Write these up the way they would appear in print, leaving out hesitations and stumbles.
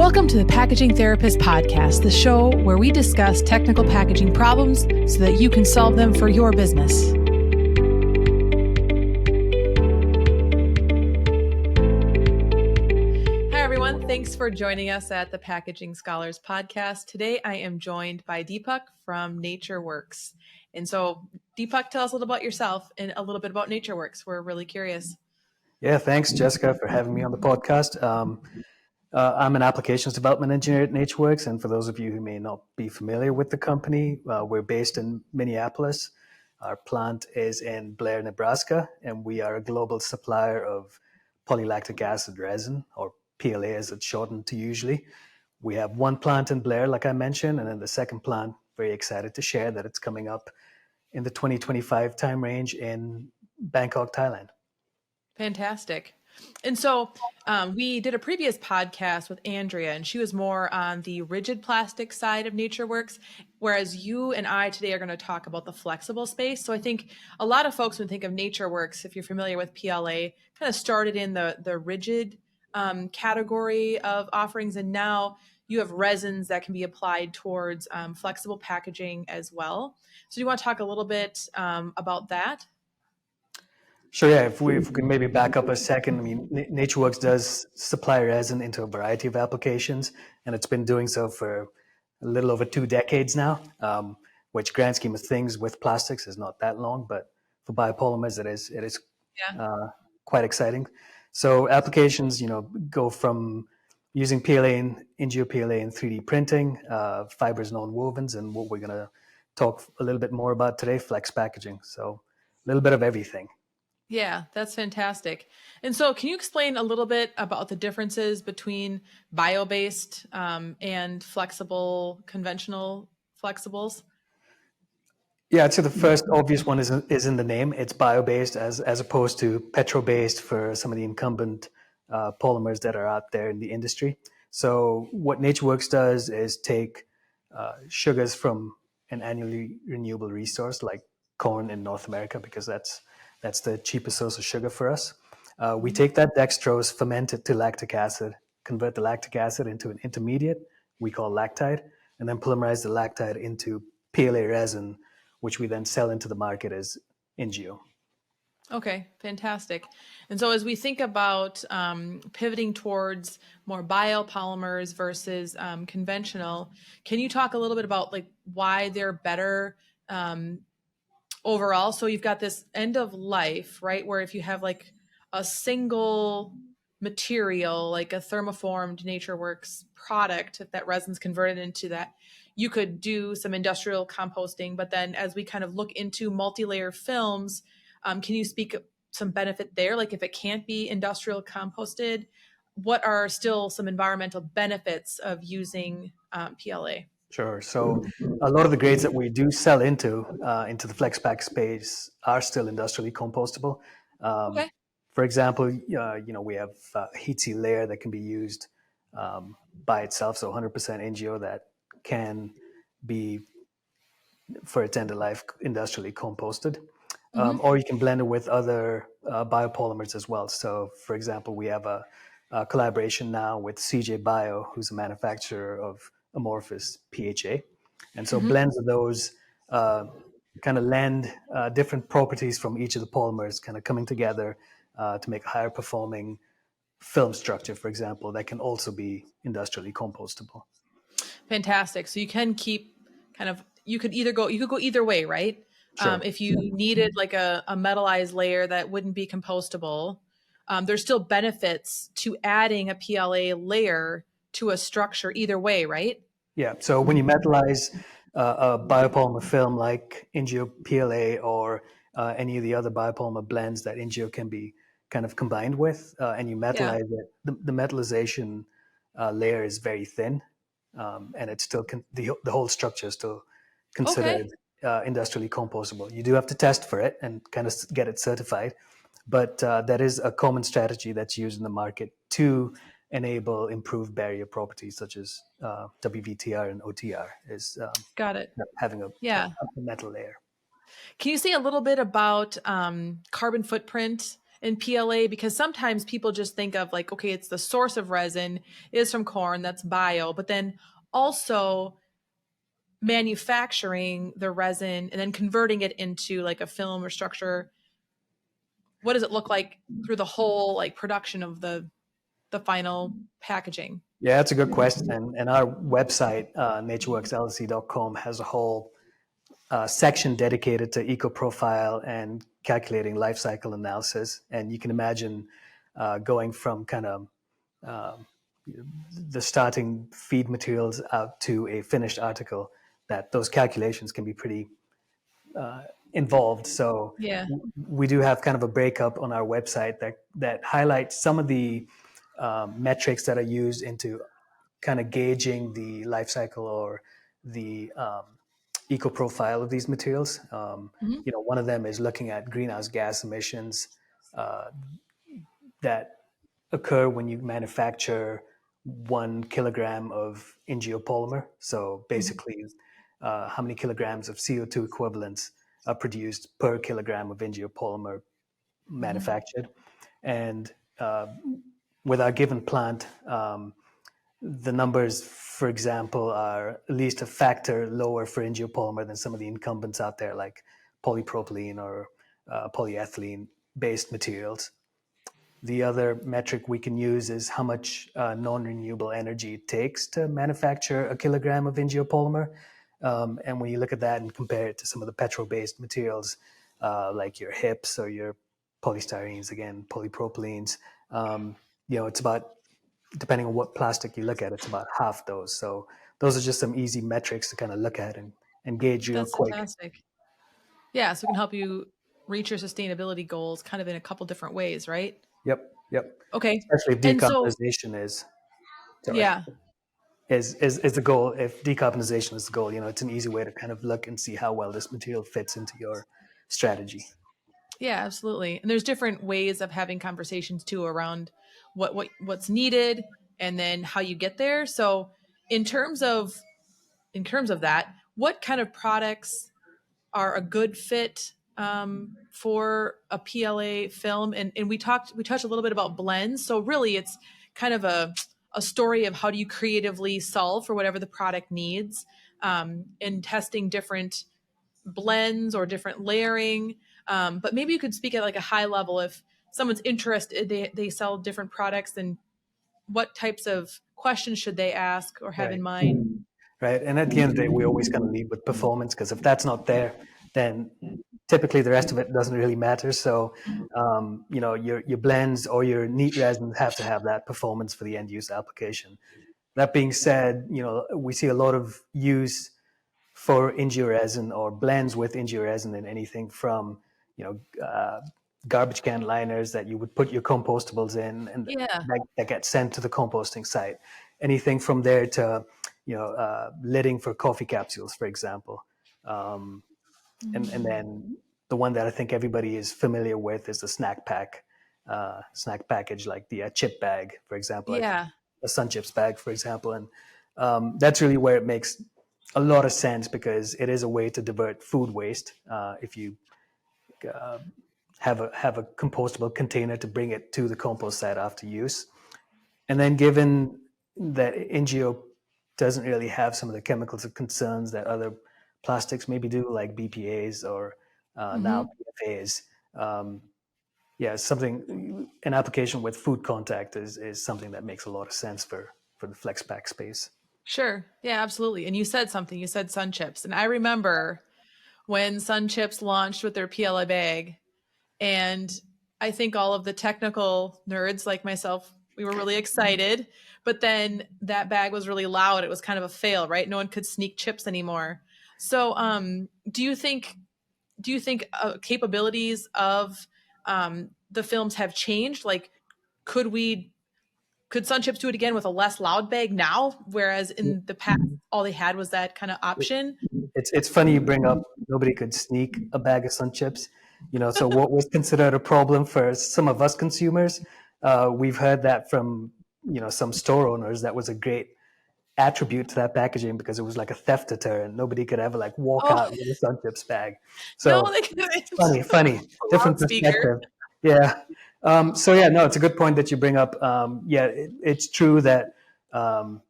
Welcome to the Packaging Therapist Podcast, the show where we discuss technical packaging problems so that you can solve them for your business. Hi, everyone. Thanks for joining us at the Packaging Scholars Podcast. Today, I am joined by Deepak from NatureWorks. And so, Deepak, tell us a little about yourself and a little bit about NatureWorks. We're really curious. Yeah, thanks, Jessica, for having me on the podcast. I'm an applications development engineer at NatureWorks, and for those of you who may not be familiar with the company, we're based in Minneapolis. Our plant is in Blair, Nebraska, and we are a global supplier of polylactic acid resin, or PLA as it's shortened to usually. We have one plant in Blair, like I mentioned, and then the second plant, very excited to share that it's coming up in the 2025 time range in Bangkok, Thailand. Fantastic. And so we did a previous podcast with Andrea, and she was more on the rigid plastic side of NatureWorks, whereas you and I today are going to talk about the flexible space. So I think a lot of folks would think of NatureWorks, if you're familiar with PLA, kind of started in the rigid category of offerings, and now you have resins that can be applied towards flexible packaging as well. So do you want to talk a little bit about that? Sure, yeah. If we can maybe back up a second, I mean, NatureWorks does supply resin into a variety of applications, and it's been doing so for a little over 2 decades now, which grand scheme of things with plastics is not that long, but for biopolymers, it is quite exciting. So applications, go from using PLA and NGO-PLA in 3D printing, fibers, non-wovens, and what we're going to talk a little bit more about today, flex packaging. So a little bit of everything. Yeah, that's fantastic. And so can you explain a little bit about the differences between bio-based and flexible, conventional flexibles? Yeah, so the first obvious one is in the name. It's bio-based as opposed to petro-based for some of the incumbent polymers that are out there in the industry. So what NatureWorks does is take sugars from an annually renewable resource like corn in North America, because that's the cheapest source of sugar for us. We take that dextrose, ferment it to lactic acid, convert the lactic acid into an intermediate we call lactide, and then polymerize the lactide into PLA resin, which we then sell into the market as NGO. Okay, fantastic. And so as we think about pivoting towards more biopolymers versus conventional, can you talk a little bit about like why they're better overall? So you've got this end of life, right? Where if you have like a single material, like a thermoformed NatureWorks product, if that resin's converted into that, you could do some industrial composting. But then as we kind of look into multi-layer films, can you speak some benefit there? Like if it can't be industrial composted, what are still some environmental benefits of using PLA? Sure. So a lot of the grades that we do sell into the flex pack space are still industrially compostable. Okay. For example, we have a heat seal layer that can be used by itself, so 100% NGO that can be, for its end of life, industrially composted. Or you can blend it with other biopolymers as well. So, for example, we have a collaboration now with CJ Bio, who's a manufacturer of amorphous PHA. And so blends of those kind of lend different properties from each of the polymers kind of coming together to make a higher performing film structure, for example, that can also be industrially compostable. Fantastic. So you can keep kind of, you could go either way, right? Sure. If you needed like a metallized layer that wouldn't be compostable, there's still benefits to adding a PLA layer to a structure either way, right? Yeah. So when you metallize a biopolymer film like NGO PLA or any of the other biopolymer blends that NGO can be kind of combined with, and you metallize it, the metallization layer is very thin, and it's still the whole structure is still considered industrially compostable. You do have to test for it and kind of get it certified, but that is a common strategy that's used in the market to enable improved barrier properties such as WVTR and OTR is Got it. having a metal layer. Can you say a little bit about carbon footprint in PLA? Because sometimes people just think of like, okay, it's the source of resin is from corn, that's bio, but then also manufacturing the resin and then converting it into like a film or structure. What does it look like through the whole like production of the final packaging? Yeah, that's a good question. And our website, natureworkslc.com, has a whole section dedicated to eco profile and calculating life cycle analysis. And you can imagine going from kind of the starting feed materials out to a finished article, that those calculations can be pretty involved. So Yeah. we do have kind of a breakup on our website that highlights some of the metrics that are used into kind of gauging the life cycle or the eco profile of these materials. Mm-hmm. One of them is looking at greenhouse gas emissions that occur when you manufacture 1 kilogram of ingiopolymer. So Mm-hmm. basically, how many kilograms of CO2 equivalents are produced per kilogram of ingiopolymer Mm-hmm. manufactured. And with our given plant, the numbers, for example, are at least a factor lower for ingiopolymer than some of the incumbents out there, like polypropylene or polyethylene based materials. The other metric we can use is how much non-renewable energy it takes to manufacture a kilogram of ingiopolymer. And when you look at that and compare it to some of the petrol-based materials, like your HIPs or your polystyrenes, again, polypropylenes, it's about, depending on what plastic you look at, it's about half those. So those are just some easy metrics to kind of look at and gauge real That's quick. fantastic. Yeah, so it can help you reach your sustainability goals kind of in a couple different ways, right? Yep. Okay. Especially if And so, decarbonization is, sorry, yeah, is the goal. If decarbonization is the goal, it's an easy way to kind of look and see how well this material fits into your strategy. yeah, absolutely. And there's different ways of having conversations too around what's needed and then how you get there. So, in terms of that, what kind of products are a good fit for a PLA film? And we touched a little bit about blends. So really, it's kind of a story of how do you creatively solve for whatever the product needs, and testing different blends or different layering. But maybe you could speak at like a high level if someone's interested, they sell different products, and what types of questions should they ask or have in Right. mind? Right. And at the end of the day, we always kind of lead with performance, because if that's not there, then typically the rest of it doesn't really matter. So, your blends or your neat resins have to have that performance for the end use application. That being said, we see a lot of use for ingeo resin or blends with ingeo resin in anything from, garbage can liners that you would put your compostables in, and Yeah. that get sent to the composting site. Anything from there to, lidding for coffee capsules, for example. Um, and then the one that I think everybody is familiar with is the snack package, like the chip bag, for example, like Yeah. a Sun Chips bag, for example. And that's really where it makes a lot of sense, because it is a way to divert food waste. If you have a compostable container to bring it to the compost site after use. And then, given that NGO doesn't really have some of the chemicals of concerns that other plastics maybe do, like BPAs or now Hmm. PFAs, an application with food contact is something that makes a lot of sense for the flex pack space. Sure. Yeah, absolutely. And you said something. You said Sun Chips. And I remember when Sun Chips launched with their PLA bag. And I think all of the technical nerds like myself, we were really excited. But then that bag was really loud. It was kind of a fail, right? No one could sneak chips anymore. So, do you think capabilities of the films have changed? Like, could we could Sun Chips do it again with a less loud bag now, whereas in the past all they had was that kind of option? It's funny you bring up nobody could sneak a bag of Sun Chips. So what was considered a problem for some of us consumers, we've heard that from some store owners. That was a great attribute to that packaging, because it was like a theft deterrent. Nobody could ever like walk Oh out with a Sun Chips bag. no, So they couldn't. funny, A different loudspeaker. perspective. Yeah. So yeah, no, it's a good point that you bring up. Yeah, it's true that um,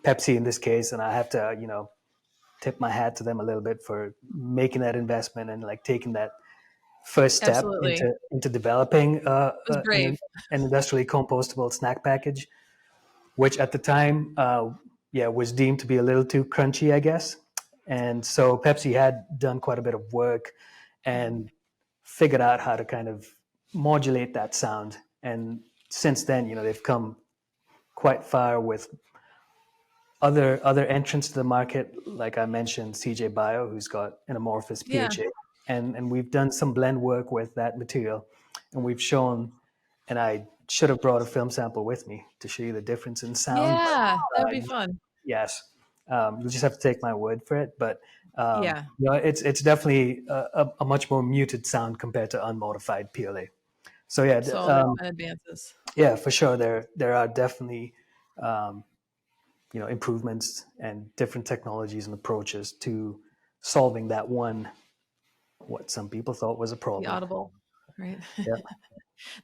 Pepsi in this case, and I have to, tip my hat to them a little bit for making that investment and like taking that first step Absolutely. into developing It was brave. an industrially compostable snack package, which at the time, yeah, was deemed to be a little too crunchy, I guess. And so Pepsi had done quite a bit of work and figured out how to kind of modulate that sound. And since then, they've come quite far with other entrants to the market, like I mentioned, CJ Bio, who's got an amorphous Yeah. PHA, and we've done some blend work with that material, and we've shown. And I should have brought a film sample with me to show you the difference in sound. Yeah, that would But be fun. yes, you'll just have to take my word for it. But Yeah, it's definitely a much more muted sound compared to unmodified PLA. So yeah, so there's been advances. yeah, for sure. There are definitely improvements and different technologies and approaches to solving that one what some people thought was a The problem. audible, right? Yeah,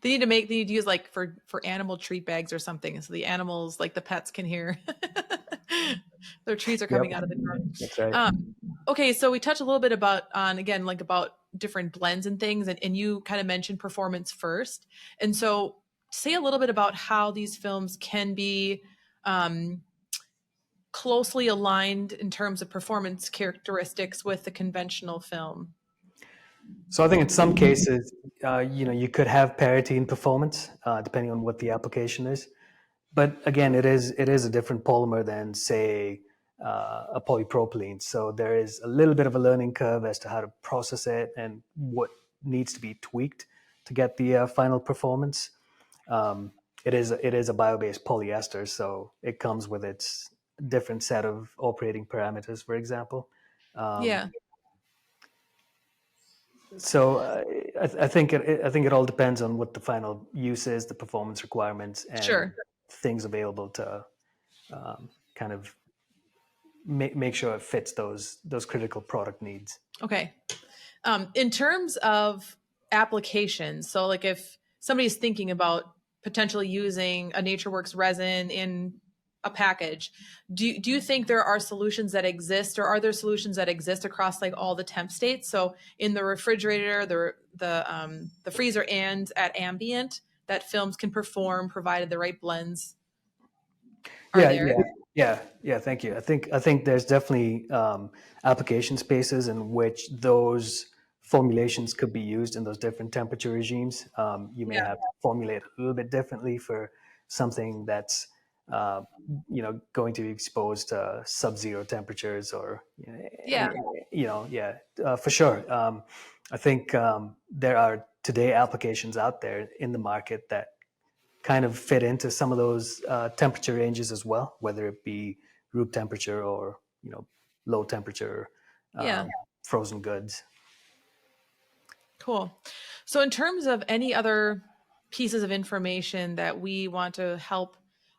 They need to use like for animal treat bags or something, so the animals, like the pets, can hear their treats are yep, coming out of the jar. that's right. Okay, so we touched a little bit about on again like about different blends and things, and you kind of mentioned performance first, and so say a little bit about how these films can be um, closely aligned in terms of performance characteristics with the conventional film. So I think in some cases, you could have parity in performance depending on what the application is. But again, it is a different polymer than say a polypropylene. So there is a little bit of a learning curve as to how to process it and what needs to be tweaked to get the final performance. Um, it is a bio-based polyester, so it comes with its different set of operating parameters, for example. Um, Yeah, so I think it all depends on what the final use is, the performance requirements, and sure. things available to kind of make sure it fits those critical product needs. Okay. In terms of applications, so like if somebody's thinking about potentially using a NatureWorks resin in a package, do you think there are solutions that exist, or are there solutions that exist across like all the temp states? So in the refrigerator, the freezer, and at ambient, that films can perform provided the right blends are Yeah, there. yeah, yeah. Thank you. I think there's definitely application spaces in which those formulations could be used in those different temperature regimes. You may Yeah, have to formulate a little bit differently for something that's uh, going to be exposed to sub-zero temperatures or yeah, yeah, for sure. I think there are today applications out there in the market that kind of fit into some of those temperature ranges as well, whether it be room temperature or low temperature yeah. frozen goods. Cool. So, in terms of any other pieces of information that we want to help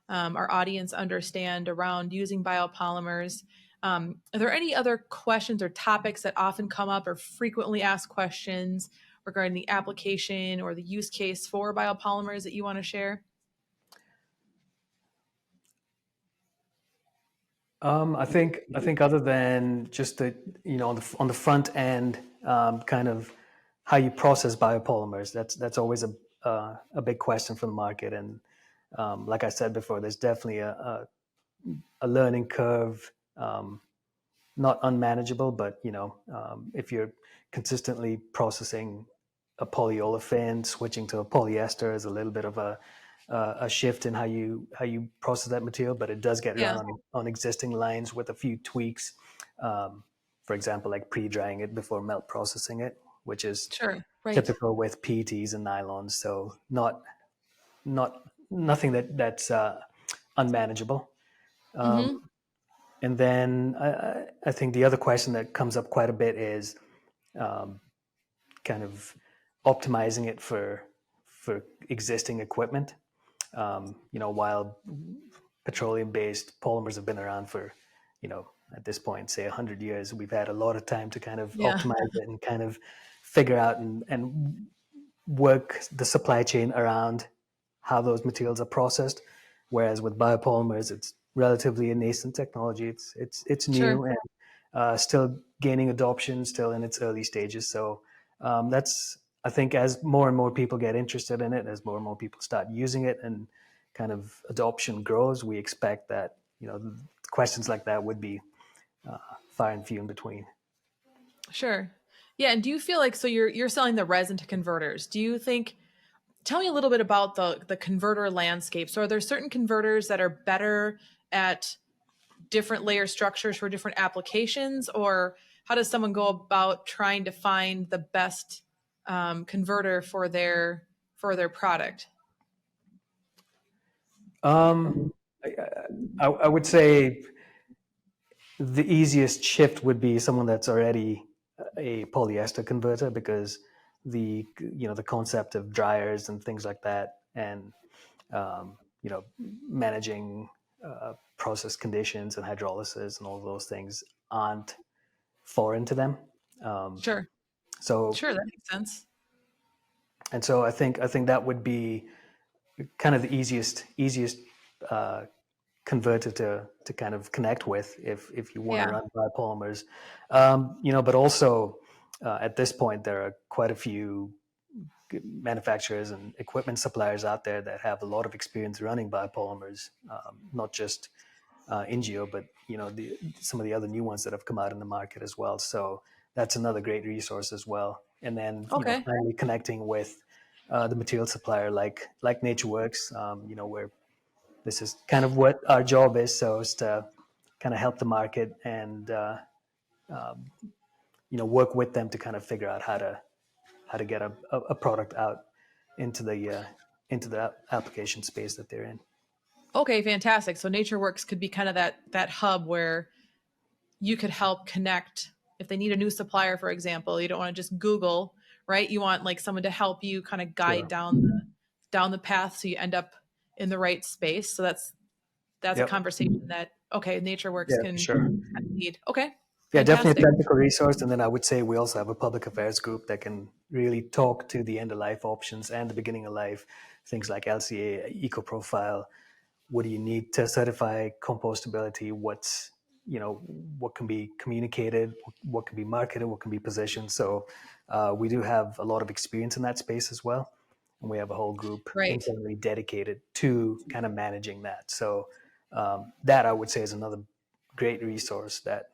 our audience understand around using biopolymers, are there any other questions or topics that often come up or frequently asked questions regarding the application or the use case for biopolymers that you want to share? I think other than just the on the front end, kind of how you process biopolymers. That's always a big question for the market, and like I said before, there's definitely a learning curve. Not unmanageable, but if you're consistently processing a polyolefin, switching to a polyester is a little bit of a shift in how you process that material, but it does get Yeah, run on existing lines with a few tweaks. For example, like pre-drying it before melt processing it, which is sure. Right. typical with PETs and nylons. So not nothing that's unmanageable. Mm-hmm. And then I think the other question that comes up quite a bit is kind of optimizing it for existing equipment. While petroleum-based polymers have been around for, at this point, say 100 years, we've had a lot of time to kind of Yeah. optimize it and kind of figure out and work the supply chain around how those materials are processed. Whereas with biopolymers, it's relatively a nascent technology. It's Sure. new and still gaining adoption, still in its early stages. So that's, I think, as more and more people get interested in it, as more and more people start using it, and kind of adoption grows, we expect that questions like that would be far and few in between. Sure. Yeah, and do you feel like, so you're selling the resin to converters? Do you think, tell me a little bit about the converter landscape. So are there certain converters that are better at different layer structures for different applications, or how does someone go about trying to find the best converter for their product? Um, I would say the easiest shift would be someone that's already a polyester converter, because the concept of dryers and things like that, and managing process conditions and hydrolysis and all of those things aren't foreign to them. Um, Sure. so Sure, that makes sense. so I think that would be kind of the easiest uh, converter to kind of connect with if you want to Yeah. run biopolymers. But also at this point there are quite a few manufacturers and equipment suppliers out there that have a lot of experience running biopolymers, not just Ingeo, but some of the other new ones that have come out in the market as well. So that's another great resource as well. And then Okay. finally connecting with the material supplier like NatureWorks, where this is kind of what our job is. So it's to kind of help the market and work with them to kind of figure out how to get a product out into the application space that they're in. Okay, fantastic. So NatureWorks could be kind of that hub where you could help connect if they need a new supplier, for example. You don't want to just Google, right? You want like someone to help you kind of guide Sure. down the path so you end up in the right space. So that's a Yep. conversation that, okay, NatureWorks Yeah, for can sure. lead. Okay, Yeah, definitely fantastic. a technical resource. And then I would say we also have a public affairs group that can really talk to the end of life options and the beginning of life, things like LCA, eco profile. What do you need to certify compostability? What can be communicated, what can be marketed, what can be positioned. So we do have a lot of experience in that space as well. And we have a whole group Right. internally dedicated to kind of managing that. So that I would say is another great resource that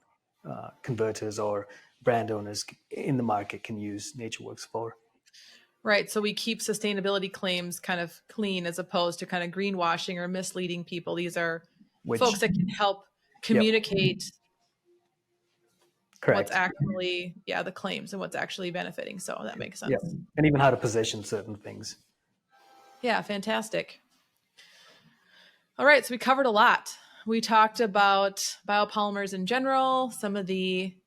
converters or brand owners in the market can use NatureWorks for. Right. So we keep sustainability claims kind of clean as opposed to kind of greenwashing or misleading people. These are folks Which, that can help yep, communicate what's correct. actually, yeah, the claims and what's actually benefiting. So that makes Yep, sense. and even how to position certain things. Yeah, fantastic. All right, so we covered a lot. We talked about biopolymers in general, some of the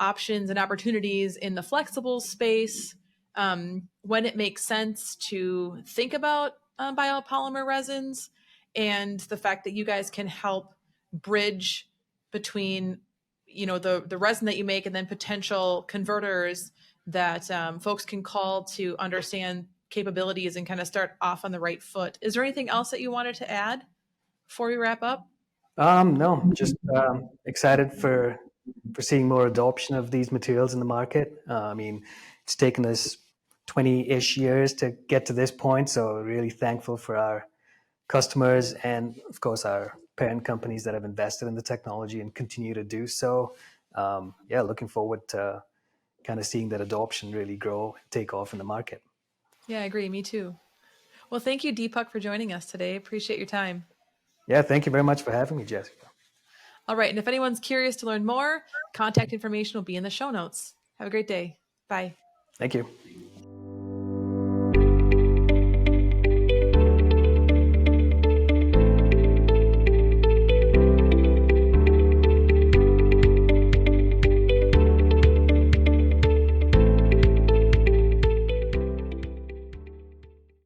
options and opportunities in the flexible space, when it makes sense to think about biopolymer resins, and the fact that you guys can help bridge between the resin that you make and then potential converters that folks can call to understand capabilities and kind of start off on the right foot. Is there anything else that you wanted to add before we wrap up? No, just excited for seeing more adoption of these materials in the market. I mean, it's taken us 20-ish years to get to this point, so really thankful for our customers and, of course, our parent companies that have invested in the technology and continue to do so. Yeah, looking forward to kind of seeing that adoption really grow and take off in the market. Yeah, I agree. Me too. Well, thank you, Deepak, for joining us today. Appreciate your time. Yeah, thank you very much for having me, Jessica. All right. And if anyone's curious to learn more, contact information will be in the show notes. Have a great day. Bye. Thank you.